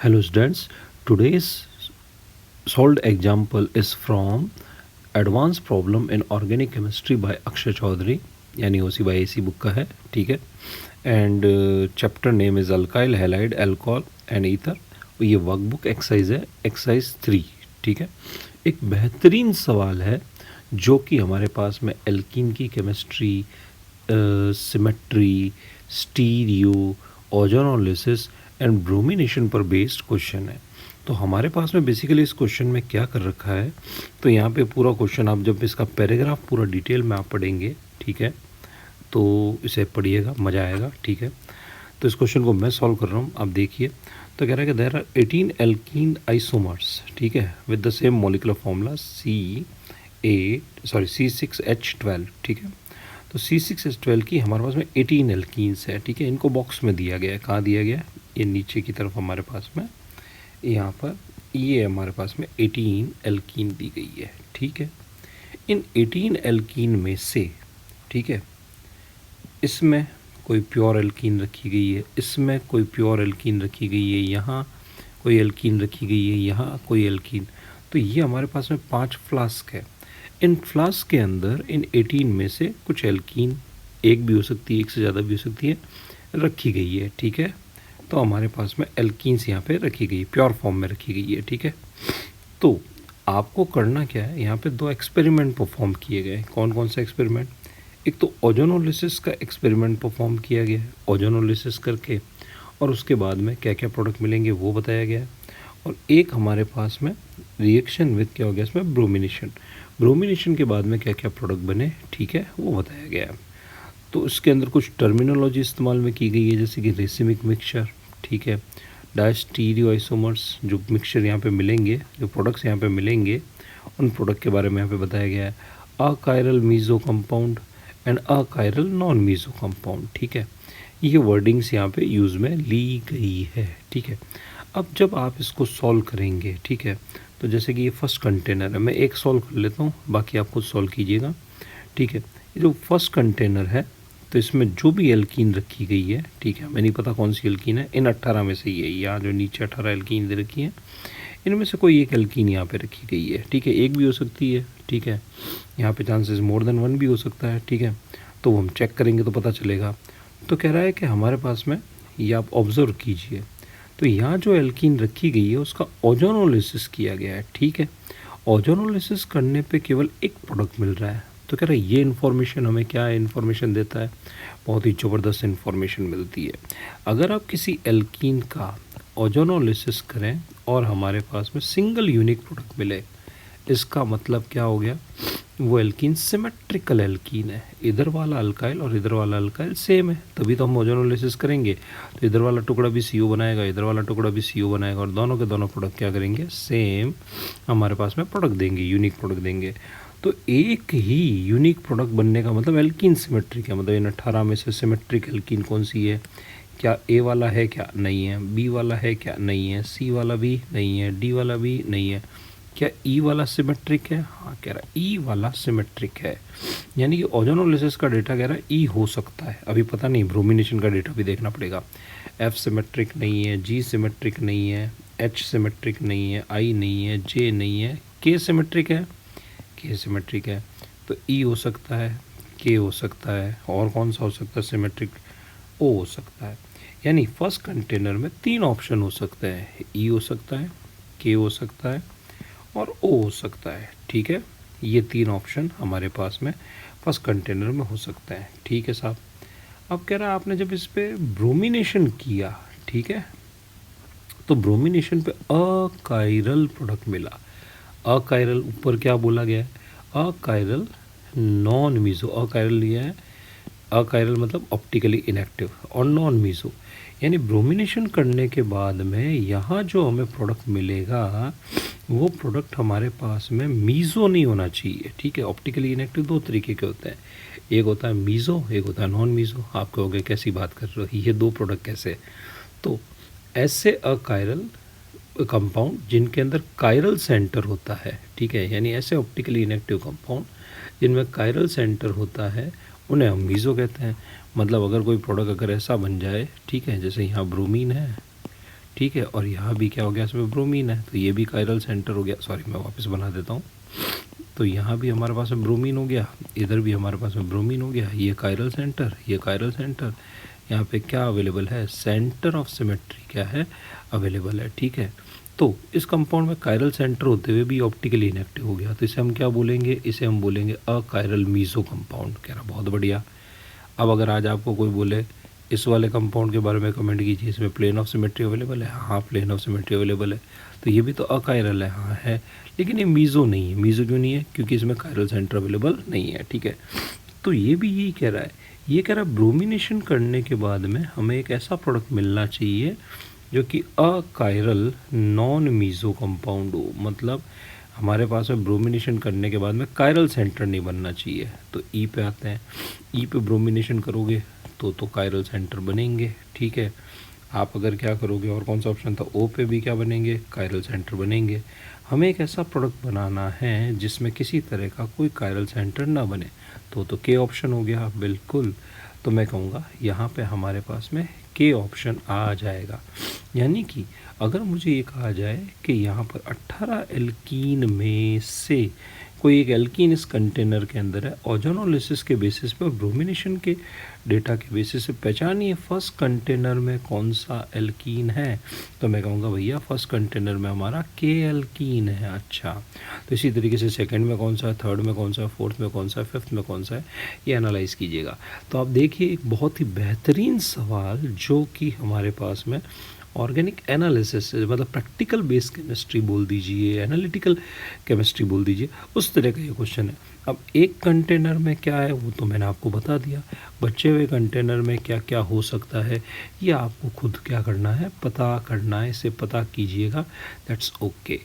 Hello students, today's solved example is from Advanced Problem in Organic Chemistry by Akshay Chaudhary, यानी OC by AC book का है, ठीक है. And chapter name is alkyl halide alcohol and ether. ये workbook exercise है, exercise 3, ठीक है. एक बेहतरीन सवाल है जो कि हमारे पास में एल्कीन की chemistry, symmetry, stereo, ozonolysis and bromination पर बेस्ड क्वेश्चन है. तो हमारे पास में बेसिकली इस क्वेश्चन में क्या कर रखा है, तो यहाँ पे पूरा क्वेश्चन आप जब इसका पैराग्राफ पूरा डिटेल में आप पढ़ेंगे, ठीक है, तो इसे पढ़िएगा, मज़ा आएगा, ठीक है. तो इस क्वेश्चन को मैं सॉल्व कर रहा हूँ, आप देखिए. तो कह रहा है कि देयर आर 18 एल्कीन आइसोमर्स, ठीक है, with the same molecular formula C6H12, ठीक है. तो C6H12 की हमारे पास में 18 एल्कीन्स है, ठीक है. इनको बॉक्स में दिया गया है. कहाँ दिया गया है? ये नीचे की तरफ हमारे पास में, यहाँ पर ये हमारे पास में 18 एल्कीन दी गई है, ठीक है. इन 18 एल्कीन में से, ठीक है, इसमें कोई प्योर एल्कीन रखी गई है, इसमें कोई प्योर एल्कीन रखी गई है, यहाँ कोई एल्कीन रखी गई है, यहाँ कोई एल्कीन. तो ये हमारे पास में 5 फ्लास्क है. इन फ्लास्क के अंदर इन 18 में से कुछ एल्कीन, एक भी हो सकती है, एक से ज़्यादा भी हो सकती है, रखी गई है, ठीक है. तो हमारे पास में एल्कीन्स यहाँ पे रखी गई, प्योर फॉर्म में रखी गई है, ठीक है. तो आपको करना क्या है, यहाँ पे 2 एक्सपेरिमेंट परफॉर्म किए गए. कौन कौन सा एक्सपेरिमेंट? एक तो ओजोनोलिसिस का एक्सपेरिमेंट परफॉर्म किया गया है, ओजोनोलिसिस करके, और उसके बाद में क्या क्या प्रोडक्ट मिलेंगे वो बताया गया है. और एक हमारे पास में रिएक्शन विद क्या हो गया इसमें, ब्रोमिनेशन. ब्रोमिनेशन के बाद में क्या क्या प्रोडक्ट बने, ठीक है, वो बताया गया है. तो इसके अंदर कुछ टर्मिनोलॉजी इस्तेमाल में की गई है, जैसे कि रेसिमिक मिक्सचर, ठीक है, डायस्टीरियो आइसोमर्स, जो मिक्सचर यहाँ पे मिलेंगे, जो प्रोडक्ट्स यहाँ पे मिलेंगे, उन प्रोडक्ट के बारे में यहाँ पे बताया गया है. Achiral meso compound and achiral non meso compound, ठीक है. ये वर्डिंग्स यहाँ पे यूज़ में ली गई है, ठीक है. अब जब आप इसको सॉल्व करेंगे, ठीक है, तो जैसे कि ये फर्स्ट कंटेनर है, मैं एक सॉल्व कर लेता हूँ, बाकी आप खुद सॉल्व कीजिएगा, ठीक है. ये जो फर्स्ट कंटेनर है, तो इसमें जो भी एल्कीन रखी गई है, ठीक है, हमें नहीं पता कौन सी एल्कीन है, इन 18 में से ही है, यहाँ जो नीचे 18 एल्कीन दे रखी है, इनमें से कोई एक एल्कीन यहाँ पे रखी गई है, ठीक है. एक भी हो सकती है, ठीक है, यहाँ पे चांसेस मोर देन 1 भी हो सकता है, ठीक है. तो हम चेक करेंगे तो पता चलेगा. तो कह रहा है कि हमारे पास में, ये आप ऑब्ज़र्व कीजिए, तो यहाँ जो एल्कीन रखी गई है उसका ओजोनोलिसिस किया गया है, ठीक है. ओजोनोलिसिस करने पे केवल एक प्रोडक्ट मिल रहा है. तो कह रहा है ये इन्फॉर्मेशन हमें क्या इन्फॉर्मेशन देता है, बहुत ही ज़बरदस्त इन्फॉर्मेशन मिलती है. अगर आप किसी एल्कीन का ओजोनोलिसिस करें और हमारे पास में सिंगल यूनिक प्रोडक्ट मिले, इसका मतलब क्या हो गया, वो एल्कीन सिमेट्रिकल एल्कीन है. इधर वाला अल्काइल और इधर वाला अल्काइल सेम है, तभी तो हम ओजोनोलिसिस करेंगे. तो इधर वाला टुकड़ा भी CO बनाएगा, इधर वाला टुकड़ा भी CO बनाएगा, और दोनों के दोनों प्रोडक्ट क्या करेंगे, सेम हमारे पास में प्रोडक्ट देंगे, यूनिक प्रोडक्ट देंगे. तो एक ही यूनिक प्रोडक्ट बनने का मतलब एल्कीन सिमेट्रिक है. मतलब इन 18 में से सिमेट्रिक एल्कीन कौन सी है, क्या A वाला है, क्या नहीं है, B वाला है, क्या नहीं है, C वाला भी नहीं है, D वाला भी नहीं है, क्या E वाला सिमेट्रिक है, हाँ कह रहा है E वाला सिमेट्रिक है. यानी कि ओजोनोलिसिस का डेटा कह रहा है E हो सकता है, अभी पता नहीं, ब्रोमिनेशन का डेटा भी देखना पड़ेगा. F सिमेट्रिक नहीं है, G सिमेट्रिक नहीं है, H सिमेट्रिक नहीं है, I नहीं है, J नहीं है, K सिमेट्रिक है, K सिमेट्रिक है. तो E हो सकता है, K हो सकता है, और कौन सा हो सकता है सिमेट्रिक, O हो सकता है. यानी फर्स्ट कंटेनर में 3 ऑप्शन हो सकते हैं, E हो सकता है, K हो सकता है, और O हो सकता है, ठीक है. ये 3 ऑप्शन हमारे पास में फर्स्ट कंटेनर में हो सकते हैं, ठीक है साहब. अब कह रहा है आपने जब इस पर ब्रोमिनेशन किया, ठीक है, तो ब्रोमिनेशन पे अकायरल प्रोडक्ट मिला. अकायरल ऊपर क्या बोला गया है, अकायरल नॉन मीज़ो. अकायरल लिया है, अकायरल मतलब ऑप्टिकली इनएक्टिव, और नॉन मीज़ो यानी ब्रोमिनेशन करने के बाद में यहाँ जो हमें प्रोडक्ट मिलेगा, वो प्रोडक्ट हमारे पास में मीज़ो नहीं होना चाहिए, ठीक है. ऑप्टिकली इनएक्टिव 2 तरीके के होते हैं, एक होता है मीज़ो, एक होता है नॉन मीज़ो. आप कहोगे कैसी बात कर रहे हो, ये 2 प्रोडक्ट कैसे. तो ऐसे अकायरल कंपाउंड जिनके अंदर कायरल सेंटर होता है, ठीक है, यानी ऐसे ऑप्टिकली इनएक्टिव कंपाउंड जिनमें कायरल सेंटर होता है, उन्हें हम मीज़ो कहते हैं. मतलब अगर कोई प्रोडक्ट अगर ऐसा बन जाए, ठीक है, जैसे यहाँ ब्रोमीन है, ठीक है, और यहाँ भी क्या हो गया, इसमें ब्रोमीन है, तो ये भी कायरल सेंटर हो गया। सॉरी, मैं वापस बना देता हूँ। तो यहाँ भी हमारे पास में ब्रोमीन हो गया, इधर भी हमारे पास में ब्रोमीन हो गया, ये कायरल सेंटर, ये कायरल सेंटर। यहाँ पे क्या अवेलेबल है, सेंटर ऑफ सिमेट्री क्या है, अवेलेबल है। ठीक है, तो इस कंपाउंड में कायरल सेंटर होते हुए भी ऑप्टिकली इनएक्टिव हो गया, तो इसे हम क्या बोलेंगे, इसे हम बोलेंगे अकायरल मीजो कंपाउंड। कह रहा बहुत बढ़िया। अब अगर आज आपको कोई बोले इस वाले कंपाउंड के बारे में कमेंट कीजिए, इसमें प्लेन ऑफ सिमेट्री अवेलेबल है, हाँ प्लेन ऑफ सिमेट्री अवेलेबल है, तो ये भी तो अकायरल है, हाँ है, लेकिन ये मीज़ो नहीं है। मीज़ो क्यों नहीं है, क्योंकि इसमें कायरल सेंटर अवेलेबल नहीं है। ठीक है, तो ये भी यही कह रहा है, ये कह रहा है ब्रोमिनेशन करने के बाद में हमें एक ऐसा प्रोडक्ट मिलना चाहिए जो कि अकायरल नॉन मीज़ो कंपाउंड हो, मतलब हमारे पास में ब्रोमिनेशन करने के बाद में कायरल सेंटर नहीं बनना चाहिए। तो ई पे आते हैं, ई पे ब्रोमिनेशन करोगे तो कायरल सेंटर बनेंगे। ठीक है, आप अगर क्या करोगे, और कौन सा ऑप्शन था, ओ पे भी क्या बनेंगे, कायरल सेंटर बनेंगे। हमें एक ऐसा प्रोडक्ट बनाना है जिसमें किसी तरह का कोई कायरल सेंटर ना बने, तो के ऑप्शन हो गया बिल्कुल। तो मैं कहूँगा यहाँ पे हमारे पास में के ऑप्शन आ जाएगा। यानी कि अगर मुझे ये कहा जाए कि यहाँ पर 18 एल्कीन में से कोई एक एल्कीन इस कंटेनर के अंदर है, ओजोनोलिसिस के बेसिस पे और ब्रोमिनेशन के डेटा के बेसिस पे पहचानिए फर्स्ट कंटेनर में कौन सा एल्कीन है, तो मैं कहूँगा भैया फर्स्ट कंटेनर में हमारा के एल्कीन है। अच्छा, तो इसी तरीके से सेकंड में कौन सा है, थर्ड में कौन सा है, फोर्थ में कौन सा है, फिफ्थ में कौन सा है, ये एनालाइज कीजिएगा। तो आप देखिए एक बहुत ही बेहतरीन सवाल जो कि हमारे पास में ऑर्गेनिक एनालिसिस, मतलब प्रैक्टिकल बेस केमिस्ट्री बोल दीजिए, एनालिटिकल केमिस्ट्री बोल दीजिए, उस तरह का ये क्वेश्चन है। अब एक कंटेनर में क्या है वो तो मैंने आपको बता दिया, बचे हुए कंटेनर में क्या क्या हो सकता है ये आपको खुद क्या करना है, पता करना है, इसे पता कीजिएगा। That's okay.